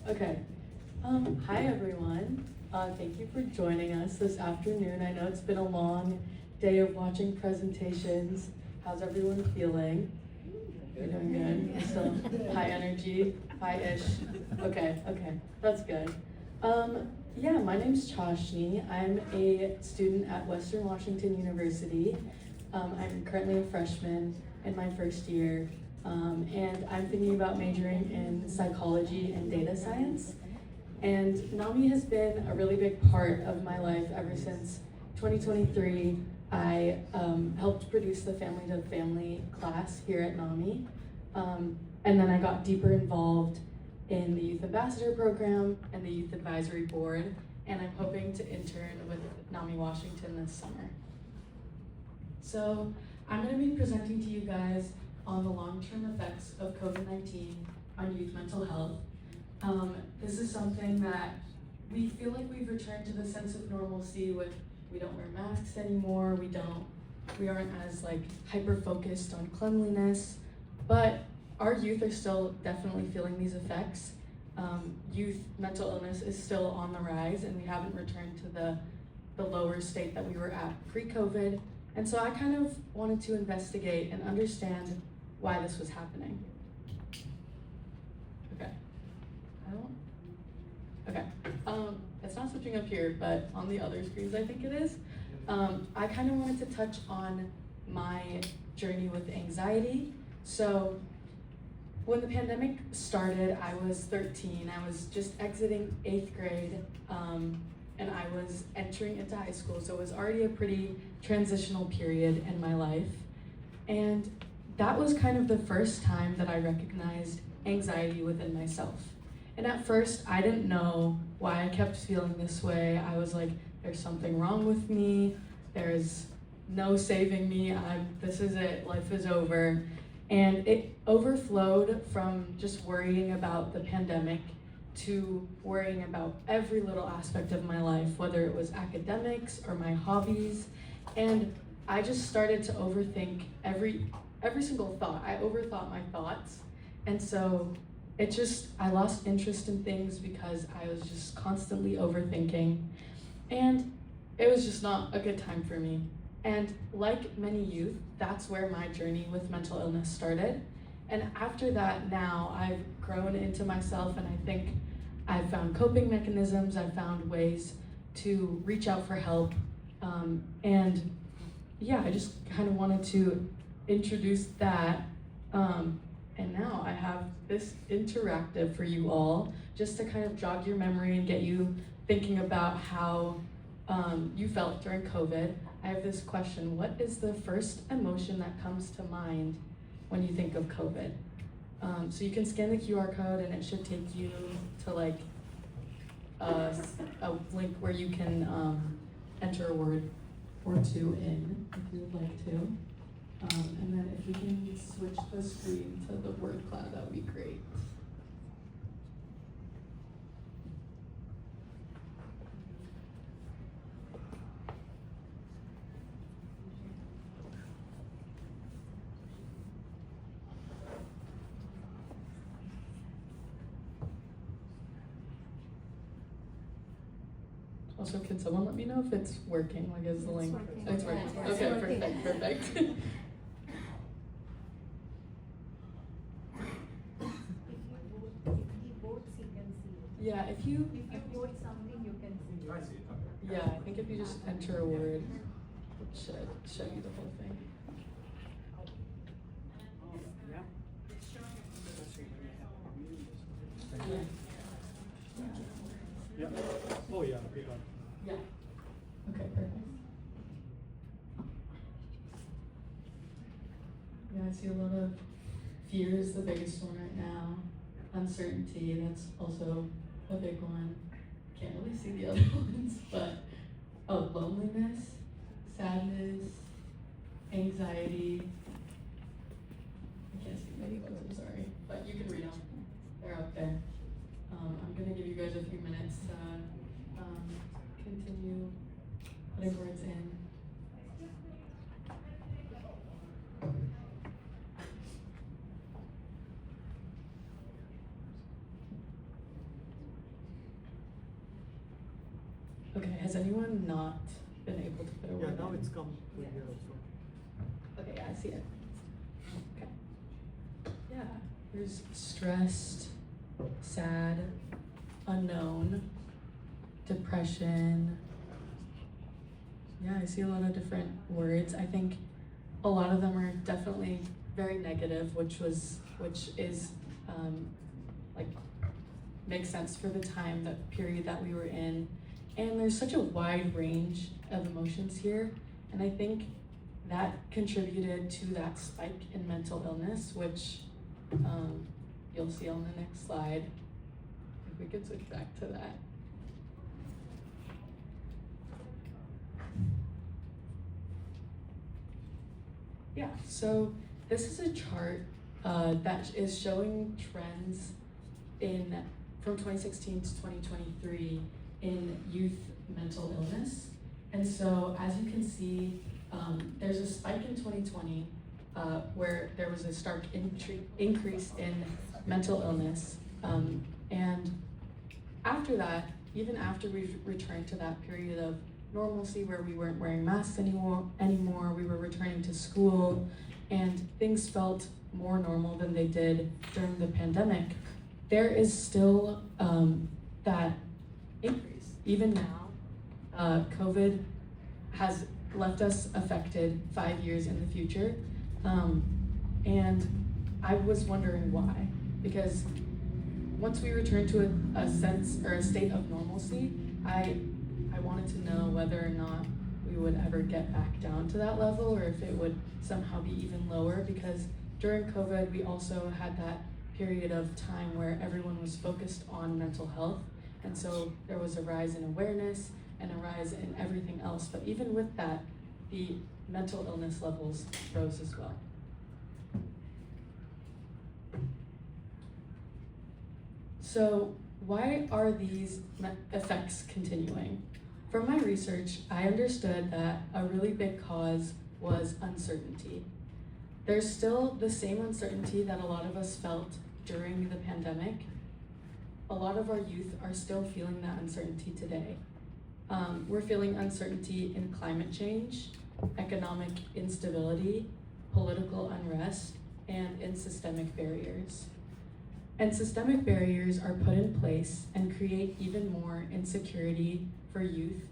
Okay. Hi everyone. Thank you for joining us this afternoon. I know it's been a long day of watching presentations. How's everyone feeling? You're doing good? Still high energy? High-ish? Okay, that's good. Yeah, my name's Chashni. I'm a student at Western Washington University. I'm currently a freshman in my first year. And I'm thinking about majoring in psychology and data science. And NAMI has been a really big part of my life ever since 2023. I helped produce the Family to Family class here at NAMI. And then I got deeper involved in the Youth Ambassador Program and the Youth Advisory Board. And I'm hoping to intern with NAMI Washington this summer. So I'm going to be presenting to you guys on the long-term effects of COVID-19 on youth mental health. This is something that we feel like we've returned to the sense of normalcy with we don't wear masks anymore, we aren't as like hyper-focused on cleanliness, but our youth are still definitely feeling these effects. Youth mental illness is still on the rise and we haven't returned to the lower state that we were at pre-COVID. And so I kind of wanted to investigate and understand why this was happening. It's not switching up here, but on the other screens I think it is. I kind of wanted to touch on my journey with anxiety. So when the pandemic started, I was 13. I was just exiting 8th grade, and I was entering into high school. So it was already a pretty transitional period in my life. And that was kind of the first time that I recognized anxiety within myself. And at first, I didn't know why I kept feeling this way. I was like, there's something wrong with me. There's no saving me. This is it, life is over. And it overflowed from just worrying about the pandemic to worrying about every little aspect of my life, whether it was academics or my hobbies. And I just started to overthink every single thought. I overthought my thoughts. And so I lost interest in things because I was just constantly overthinking. And it was just not a good time for me. And like many youth, that's where my journey with mental illness started. And after that, now I've grown into myself and I think I've found coping mechanisms, I've found ways to reach out for help. And yeah, I just kind of wanted to introduce that. And now I have this interactive for you all, just to kind of jog your memory and get you thinking about how you felt during COVID. I have this question: what is the first emotion that comes to mind when you think of COVID? So you can scan the QR code and it should take you to like a link where you can enter a word or two in if you would like to. And then if we can switch the screen to the word cloud, that would be great. Also, can someone let me know if it's working? Like, is the link? Working. It's working. Yeah, it's Okay, working. perfect. If you vote, you can see it. Yeah, if you vote something, you can see it. I see it, okay. yeah, I think if you just enter a word, it should show you the whole thing. Yeah. Yeah. Oh, yeah, we got it. Yeah. Okay, perfect. Yeah, I see a lot of fear is the biggest one right now. Uncertainty, that's also a big one. Can't really see the other ones, but loneliness, sadness, anxiety. I can't see many ones, I'm sorry, but you can read them. They're out there. I'm gonna give you guys a few minutes to continue putting words in. Okay, has anyone not been able to put a Yeah, word now in? it's come to here also. Okay, yeah, I see it. Okay. Yeah, there's stressed, sad, unknown, depression. Yeah, I see a lot of different words. I think a lot of them are definitely very negative, which is like makes sense for the time, that period that we were in. And there's such a wide range of emotions here, and I think that contributed to that spike in mental illness, which you'll see on the next slide. If we could switch back to that. Yeah, so this is a chart that is showing trends from 2016 to 2023 in youth mental illness. And so as you can see, there's a spike in 2020 where there was a stark increase in mental illness. And after that, even after we returned to that period of normalcy where we weren't wearing masks anymore, we were returning to school, and things felt more normal than they did during the pandemic, there is still that increase. Even now, COVID has left us affected 5 years in the future. And I was wondering why, because once we returned to a sense or a state of normalcy, I wanted to know whether or not we would ever get back down to that level, or if it would somehow be even lower, because during COVID, we also had that period of time where everyone was focused on mental health. And so there was a rise in awareness and a rise in everything else. But even with that, the mental illness levels rose as well. So why are these effects continuing? From my research, I understood that a really big cause was uncertainty. There's still the same uncertainty that a lot of us felt during the pandemic. A lot of our youth are still feeling that uncertainty today. We're feeling uncertainty in climate change, economic instability, political unrest, and in systemic barriers. And systemic barriers are put in place and create even more insecurity for youth,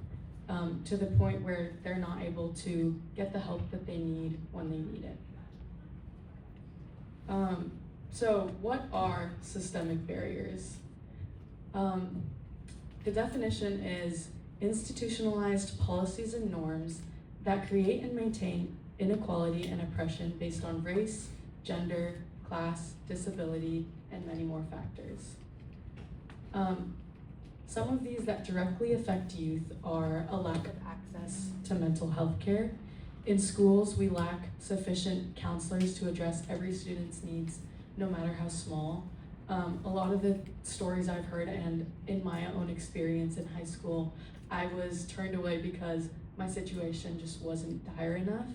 to the point where they're not able to get the help that they need when they need it. So what are systemic barriers? The definition is institutionalized policies and norms that create and maintain inequality and oppression based on race, gender, class, disability, and many more factors. Some of these that directly affect youth are a lack of access to mental health care. In schools, we lack sufficient counselors to address every student's needs, no matter how small. A lot of the stories I've heard, and in my own experience in high school, I was turned away because my situation just wasn't dire enough,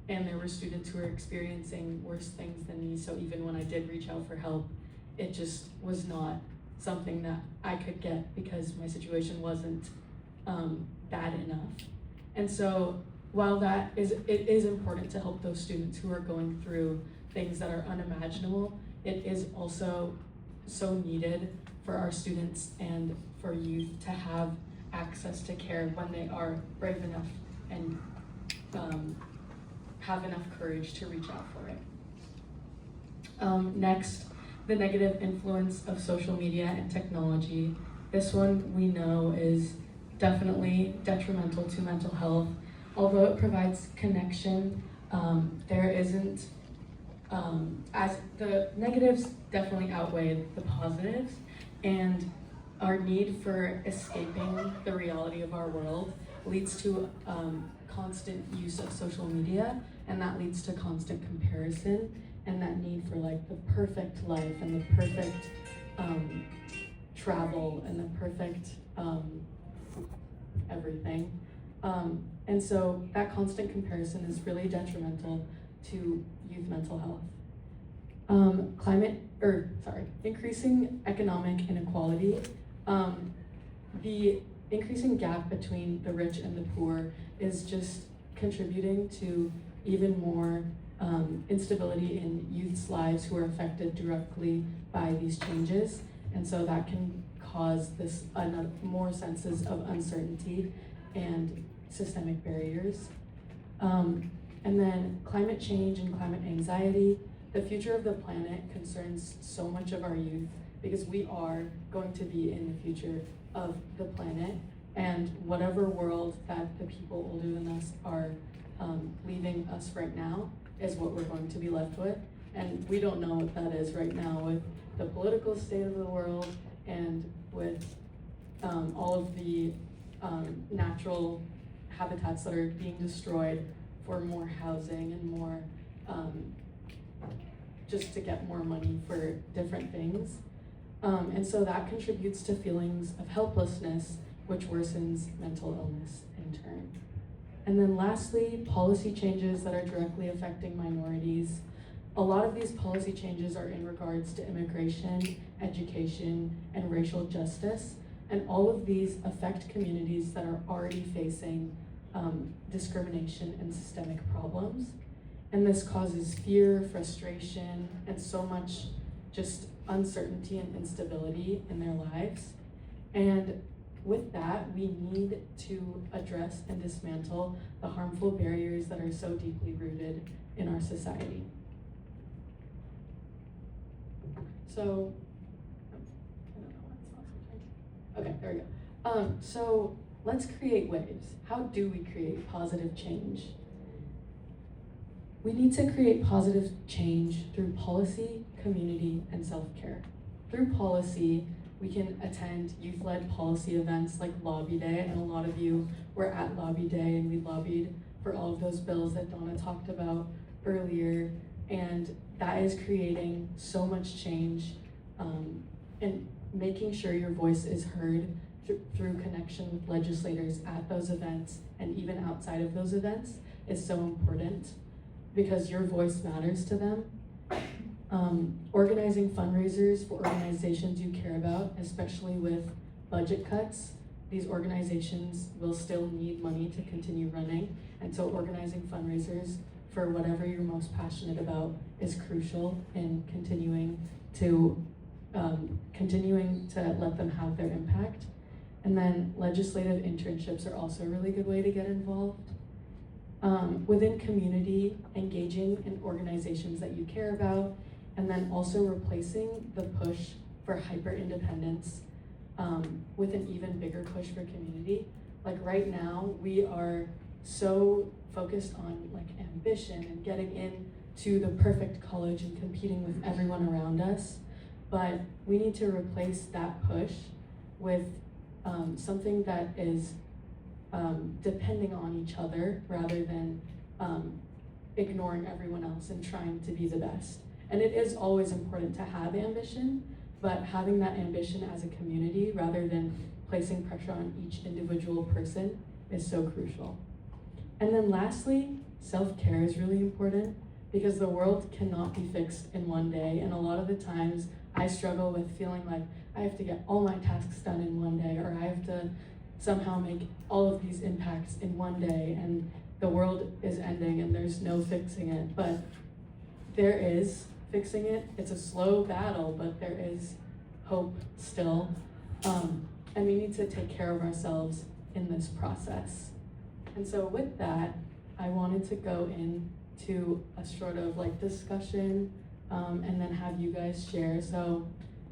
and there were students who were experiencing worse things than me, so even when I did reach out for help, it just was not something that I could get because my situation wasn't bad enough. And so while it is important to help those students who are going through things that are unimaginable, it is also so needed for our students and for youth to have access to care when they are brave enough and have enough courage to reach out for it. Next, the negative influence of social media and technology. This one we know is definitely detrimental to mental health. Although it provides connection, there isn't, as the negatives definitely outweigh the positives, and our need for escaping the reality of our world leads to constant use of social media, and that leads to constant comparison and that need for like the perfect life and the perfect travel and the perfect everything. And so that constant comparison is really detrimental to youth mental health. Increasing economic inequality. The increasing gap between the rich and the poor is just contributing to even more instability in youth's lives who are affected directly by these changes. And so that can cause this more senses of uncertainty and systemic barriers. And then climate change and climate anxiety. The future of the planet concerns so much of our youth because we are going to be in the future of the planet, and whatever world that the people older than us are leaving us right now is what we're going to be left with. And we don't know what that is right now with the political state of the world and with all of the natural habitats that are being destroyed for more housing and more, just to get more money for different things. And so that contributes to feelings of helplessness, which worsens mental illness in turn. And then lastly, policy changes that are directly affecting minorities. A lot of these policy changes are in regards to immigration, education, and racial justice. And all of these affect communities that are already facing discrimination and systemic problems. And this causes fear, frustration, and so much just uncertainty and instability in their lives. And with that, we need to address and dismantle the harmful barriers that are so deeply rooted in our society. So, I don't know why it's not switching. Okay, there we go. So let's create waves. How do we create positive change? We need to create positive change through policy, community, and self-care. Through policy, we can attend youth-led policy events like Lobby Day, and a lot of you were at Lobby Day, and we lobbied for all of those bills that Donna talked about earlier, and that is creating so much change and making sure your voice is heard through connection with legislators at those events and even outside of those events is so important because your voice matters to them. Organizing fundraisers for organizations you care about, especially with budget cuts, these organizations will still need money to continue running, and so organizing fundraisers for whatever you're most passionate about is crucial in continuing to let them have their impact. And then legislative internships are also a really good way to get involved. Within community, engaging in organizations that you care about, and then also replacing the push for hyper-independence with an even bigger push for community. Like right now, we are so focused on like ambition and getting into the perfect college and competing with everyone around us, but we need to replace that push with something that is depending on each other rather than ignoring everyone else and trying to be the best. And it is always important to have ambition, but having that ambition as a community rather than placing pressure on each individual person is so crucial. And then lastly, self-care is really important because the world cannot be fixed in one day. And a lot of the times I struggle with feeling like I have to get all my tasks done in one day, or I have to somehow make all of these impacts in one day, and the world is ending and there's no fixing it. But there is fixing it. It's a slow battle, but there is hope still. And we need to take care of ourselves in this process. And so with that, I wanted to go into a sort of like discussion and then have you guys share. So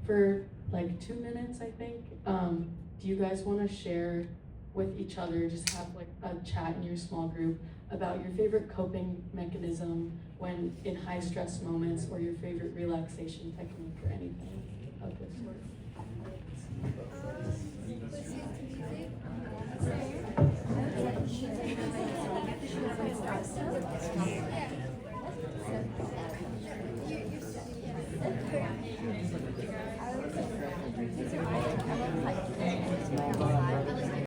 for like 2 minutes, I think, do you guys want to share with each other, just have like a chat in your small group about your favorite coping mechanism when in high stress moments, or your favorite relaxation technique or anything of this sort?